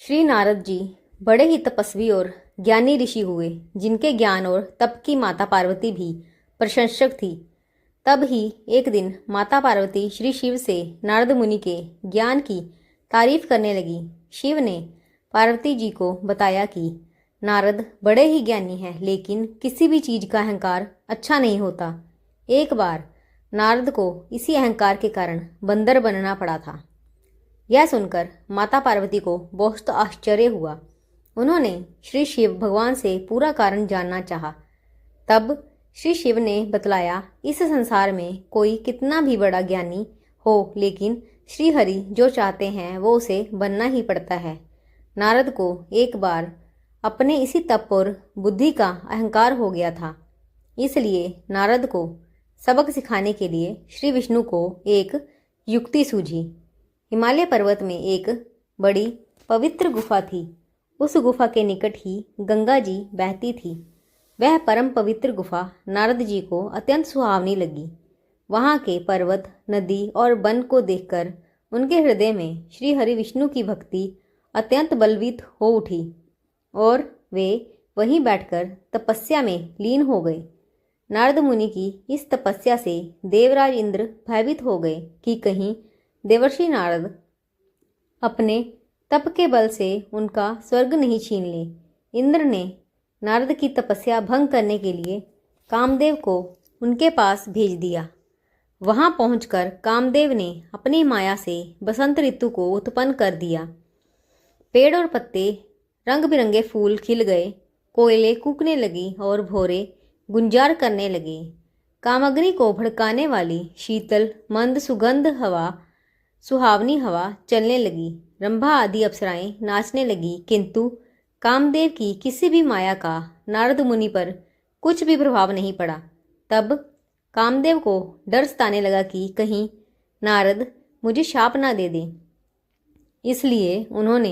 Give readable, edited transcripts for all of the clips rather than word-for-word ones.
श्री नारद जी बड़े ही तपस्वी और ज्ञानी ऋषि हुए, जिनके ज्ञान और तप की माता पार्वती भी प्रशंसक थी। तब ही एक दिन माता पार्वती श्री शिव से नारद मुनि के ज्ञान की तारीफ करने लगी। शिव ने पार्वती जी को बताया कि नारद बड़े ही ज्ञानी हैं, लेकिन किसी भी चीज का अहंकार अच्छा नहीं होता। एक बार नारद को इसी अहंकार के कारण बंदर बनना पड़ा था। यह सुनकर माता पार्वती को बहुत आश्चर्य हुआ। उन्होंने श्री शिव भगवान से पूरा कारण जानना चाहा। तब श्री शिव ने बतलाया, इस संसार में कोई कितना भी बड़ा ज्ञानी हो, लेकिन श्री हरि जो चाहते हैं वो उसे बनना ही पड़ता है। नारद को एक बार अपने इसी तप और बुद्धि का अहंकार हो गया था। इसलिए नारद को सबक सिखाने के लिए श्री विष्णु को एक युक्ति सूझी। हिमालय पर्वत में एक बड़ी पवित्र गुफा थी। उस गुफा के निकट ही गंगा जी बहती थी। वह परम पवित्र गुफा नारद जी को अत्यंत सुहावनी लगी। वहाँ के पर्वत, नदी और वन को देखकर उनके हृदय में श्री हरि विष्णु की भक्ति अत्यंत बलवीत हो उठी और वे वहीं बैठकर तपस्या में लीन हो गए। नारद मुनि की इस तपस्या से देवराज इंद्र भयभीत हो गए कि कहीं देवर्षि नारद अपने तप के बल से उनका स्वर्ग नहीं छीन ले। इंद्र ने नारद की तपस्या भंग करने के लिए कामदेव को उनके पास भेज दिया। वहां पहुंचकर कामदेव ने अपनी माया से बसंत ऋतु को उत्पन्न कर दिया। पेड़ और पत्ते, रंग बिरंगे फूल खिल गए, कोयले कूकने लगी और भौरे गुंजार करने लगे। कामअग्नि को भड़काने वाली शीतल मंद सुहावनी हवा चलने लगी। रंभा आदि अप्सराएं नाचने लगी, किंतु कामदेव की किसी भी माया का नारद मुनि पर कुछ भी प्रभाव नहीं पड़ा। तब कामदेव को डर सताने लगा कि कहीं नारद मुझे शाप ना दे दे। इसलिए उन्होंने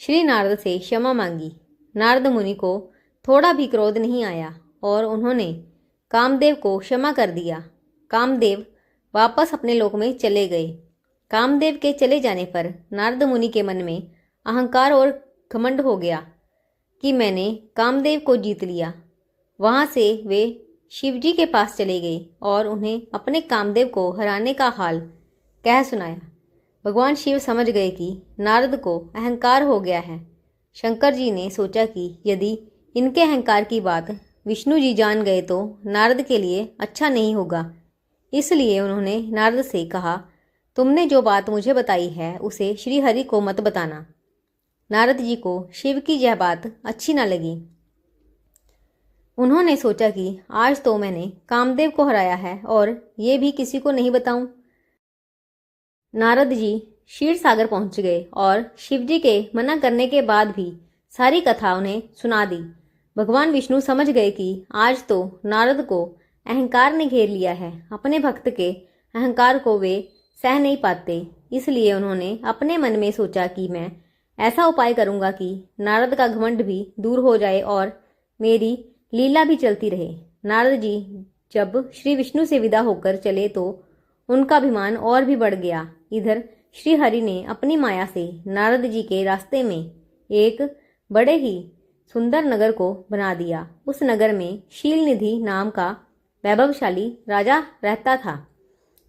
श्री नारद से क्षमा मांगी। नारद मुनि को थोड़ा भी क्रोध नहीं आया और उन्होंने कामदेव को क्षमा कर दिया। कामदेव वापस अपने लोक में चले गए। कामदेव के चले जाने पर नारद मुनि के मन में अहंकार और घमंड हो गया कि मैंने कामदेव को जीत लिया। वहां से वे शिवजी के पास चले गए और उन्हें अपने कामदेव को हराने का हाल कह सुनाया। भगवान शिव समझ गए कि नारद को अहंकार हो गया है। शंकर जी ने सोचा कि यदि इनके अहंकार की बात विष्णु जी जान गए तो नारद के लिए अच्छा नहीं होगा। इसलिए उन्होंने नारद से कहा, तुमने जो बात मुझे बताई है उसे श्री हरि को मत बताना। नारद जी को शिव की यह बात अच्छी न लगी। उन्होंने सोचा कि आज तो मैंने कामदेव को हराया है और ये भी किसी को नहीं बताऊं। नारद जी क्षीर सागर पहुंच गए और शिवजी के मना करने के बाद भी सारी कथा उन्हें सुना दी। भगवान विष्णु समझ गए कि आज तो नारद को अहंकार ने घेर लिया है। अपने भक्त के अहंकार को वे सह नहीं पाते। इसलिए उन्होंने अपने मन में सोचा कि मैं ऐसा उपाय करूंगा कि नारद का घमंड भी दूर हो जाए और मेरी लीला भी चलती रहे। नारद जी जब श्री विष्णु से विदा होकर चले तो उनका अभिमान और भी बढ़ गया। इधर श्री हरि ने अपनी माया से नारद जी के रास्ते में एक बड़े ही सुंदर नगर को बना दिया। उस नगर में शीलनिधि नाम का वैभवशाली राजा रहता था।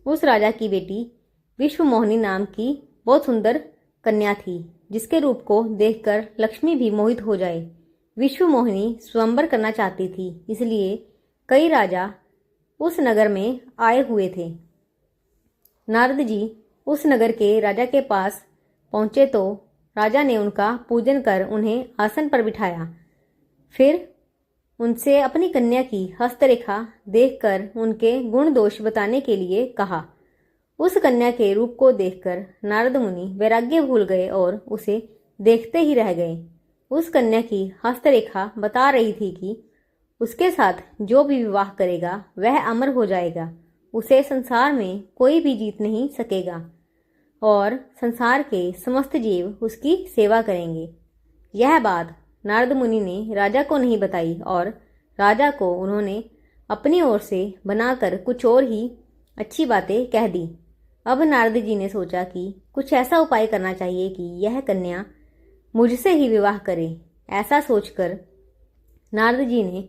उस राजा की बेटी विश्वमोहिनी नाम की बहुत सुंदर कन्या थी, जिसके रूप को देखकर लक्ष्मी भी मोहित हो जाए। विश्वमोहिनी स्वयंवर करना चाहती थी, इसलिए कई राजा उस नगर में आए हुए थे। नारद जी उस नगर के राजा के पास पहुंचे तो राजा ने उनका पूजन कर उन्हें आसन पर बिठाया। फिर उनसे अपनी कन्या की हस्तरेखा देखकर उनके गुण दोष बताने के लिए कहा। उस कन्या के रूप को देखकर नारद मुनि वैराग्य भूल गए और उसे देखते ही रह गए। उस कन्या की हस्तरेखा बता रही थी कि उसके साथ जो भी विवाह करेगा वह अमर हो जाएगा। उसे संसार में कोई भी जीत नहीं सकेगा और संसार के समस्त जीव उसकी सेवा करेंगे। यह बात नारद मुनि ने राजा को नहीं बताई और राजा को उन्होंने अपनी ओर से बनाकर कुछ और ही अच्छी बातें कह दी। अब नारद जी ने सोचा कि कुछ ऐसा उपाय करना चाहिए कि यह कन्या मुझसे ही विवाह करे। ऐसा सोचकर नारद जी ने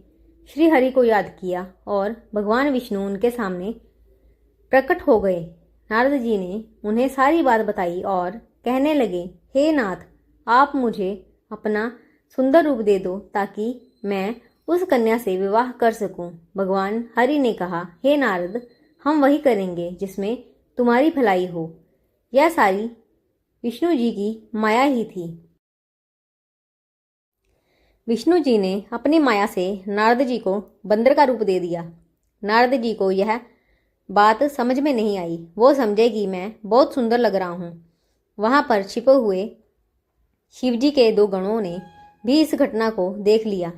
श्री हरि को याद किया और भगवान विष्णु उनके सामने प्रकट हो गए। नारद जी ने उन्हें सारी बात बताई और कहने लगे, हे नाथ, आप मुझे अपना सुंदर रूप दे दो ताकि मैं उस कन्या से विवाह कर सकूं। भगवान हरि ने कहा, हे नारद, हम वही करेंगे जिसमें तुम्हारी भलाई हो। यह सारी विष्णु जी की माया ही थी। विष्णु जी ने अपनी माया से नारद जी को बंदर का रूप दे दिया। नारद जी को यह बात समझ में नहीं आई। वो समझे कि मैं बहुत सुंदर लग रहा हूँ। वहाँ पर छिपे हुए शिवजी के 2 गणों ने भी इस घटना को देख लिया।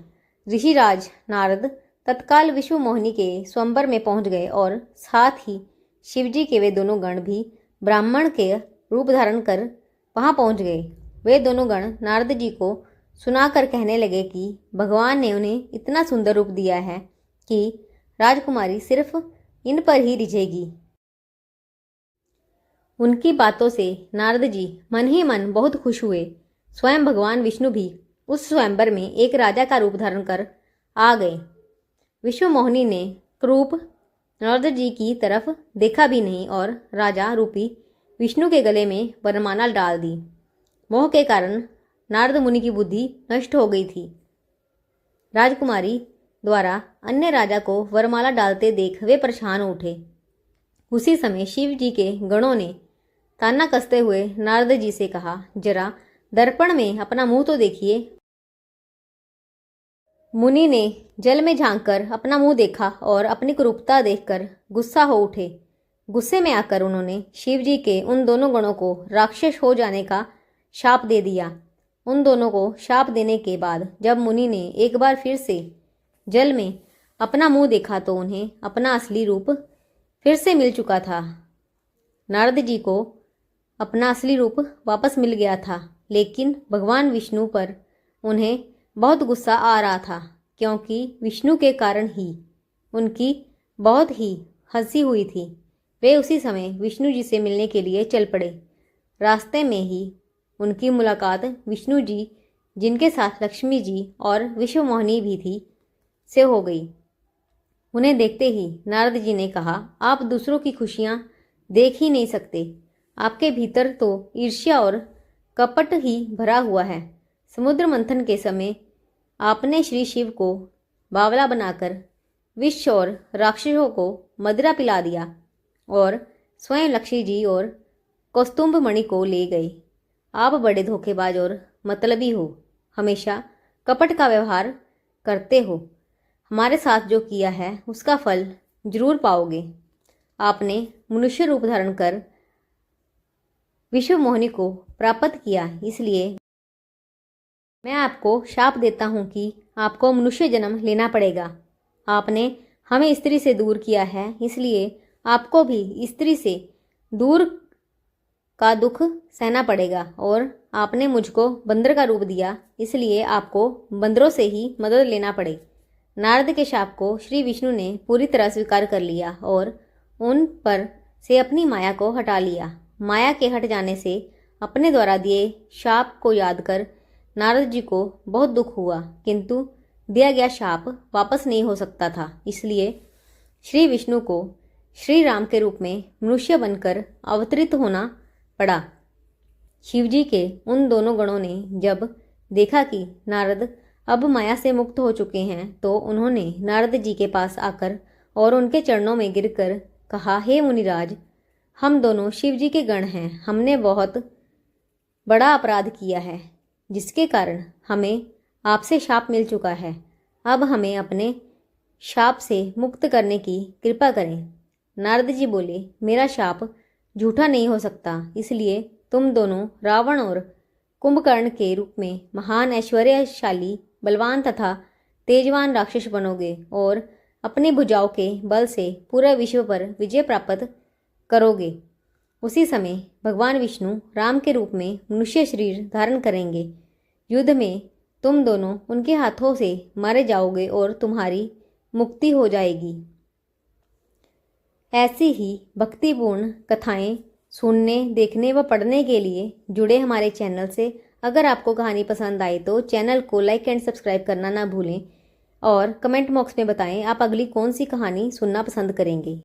ऋषिराज नारद तत्काल विश्व मोहिनी के स्वयंवर में पहुंच गए और साथ ही शिवजी के वे दोनों गण भी ब्राह्मण के रूप धारण कर वहां पहुंच गए। वे दोनों गण नारद जी को सुनाकर कहने लगे कि भगवान ने उन्हें इतना सुंदर रूप दिया है कि राजकुमारी सिर्फ इन पर ही रिझेगी। उनकी बातों से नारद जी मन ही मन बहुत खुश हुए। स्वयं भगवान विष्णु भी उस स्वयंवर में एक राजा का रूप धारण कर आ गए। विश्व मोहिनी ने क्रूप नारद जी की तरफ देखा भी नहीं और राजा रूपी विष्णु के गले में वरमाला डाल दी। मोह के कारण नारद मुनि की बुद्धि नष्ट हो गई थी। राजकुमारी द्वारा अन्य राजा को वरमाला डालते देख वे परेशान उठे। उसी समय शिव जी के गणों ने ताना कसते हुए नारद जी से कहा, जरा दर्पण में अपना मुंह तो देखिए। मुनि ने जल में झांककर अपना मुंह देखा और अपनी कुरूपता देखकर गुस्सा हो उठे। गुस्से में आकर उन्होंने शिव जी के उन दोनों गणों को राक्षस हो जाने का शाप दे दिया। उन दोनों को शाप देने के बाद जब मुनि ने एक बार फिर से जल में अपना मुंह देखा तो उन्हें अपना असली रूप फिर से मिल चुका था। नारद जी को अपना असली रूप वापस मिल गया था, लेकिन भगवान विष्णु पर उन्हें बहुत गुस्सा आ रहा था, क्योंकि विष्णु के कारण ही उनकी बहुत ही हंसी हुई थी। वे उसी समय विष्णु जी से मिलने के लिए चल पड़े। रास्ते में ही उनकी मुलाकात विष्णु जी, जिनके साथ लक्ष्मी जी और विश्व मोहिनी भी थी, से हो गई। उन्हें देखते ही नारद जी ने कहा, आप दूसरों की खुशियां देख ही नहीं सकते। आपके भीतर तो ईर्ष्या और कपट ही भरा हुआ है। समुद्र मंथन के समय आपने श्री शिव को बावला बनाकर विष और राक्षसों को मदिरा पिला दिया और स्वयं लक्ष्मी जी और कौस्तुभ मणि को ले गए। आप बड़े धोखेबाज और मतलबी हो, हमेशा कपट का व्यवहार करते हो। हमारे साथ जो किया है उसका फल जरूर पाओगे। आपने मनुष्य रूप धारण कर विश्व मोहिनी को प्राप्त किया, इसलिए मैं आपको शाप देता हूँ कि आपको मनुष्य जन्म लेना पड़ेगा। आपने हमें स्त्री से दूर किया है, इसलिए आपको भी स्त्री से दूर का दुख सहना पड़ेगा। और आपने मुझको बंदर का रूप दिया, इसलिए आपको बंदरों से ही मदद लेना पड़े। नारद के शाप को श्री विष्णु ने पूरी तरह स्वीकार कर लिया और उन पर से अपनी माया को हटा लिया। माया के हट जाने से अपने द्वारा दिए शाप को याद कर नारद जी को बहुत दुख हुआ, किंतु दिया गया शाप वापस नहीं हो सकता था। इसलिए श्री विष्णु को श्री राम के रूप में मनुष्य बनकर अवतरित होना पड़ा। शिवजी के उन दोनों गणों ने जब देखा कि नारद अब माया से मुक्त हो चुके हैं, तो उन्होंने नारद जी के पास आकर और उनके चरणों में गिरकर कहा, हे मुनिराज, हम दोनों शिव जी के गण हैं। हमने बहुत बड़ा अपराध किया है, जिसके कारण हमें आपसे शाप मिल चुका है। अब हमें अपने शाप से मुक्त करने की कृपा करें। नारद जी बोले, मेरा शाप झूठा नहीं हो सकता, इसलिए तुम दोनों रावण और कुंभकर्ण के रूप में महान ऐश्वर्यशाली, बलवान तथा तेजवान राक्षस बनोगे और अपनी भुजाओं के बल से पूरे विश्व पर विजय प्राप्त करोगे। उसी समय भगवान विष्णु राम के रूप में मनुष्य शरीर धारण करेंगे। युद्ध में तुम दोनों उनके हाथों से मारे जाओगे और तुम्हारी मुक्ति हो जाएगी। ऐसी ही भक्तिपूर्ण कथाएं सुनने, देखने व पढ़ने के लिए जुड़े हमारे चैनल से अगर आपको कहानी पसंद आई तो चैनल को लाइक एंड सब्सक्राइब करना ना भूलें और कमेंट बॉक्स में बताएं आप अगली कौन सी कहानी सुनना पसंद करेंगे।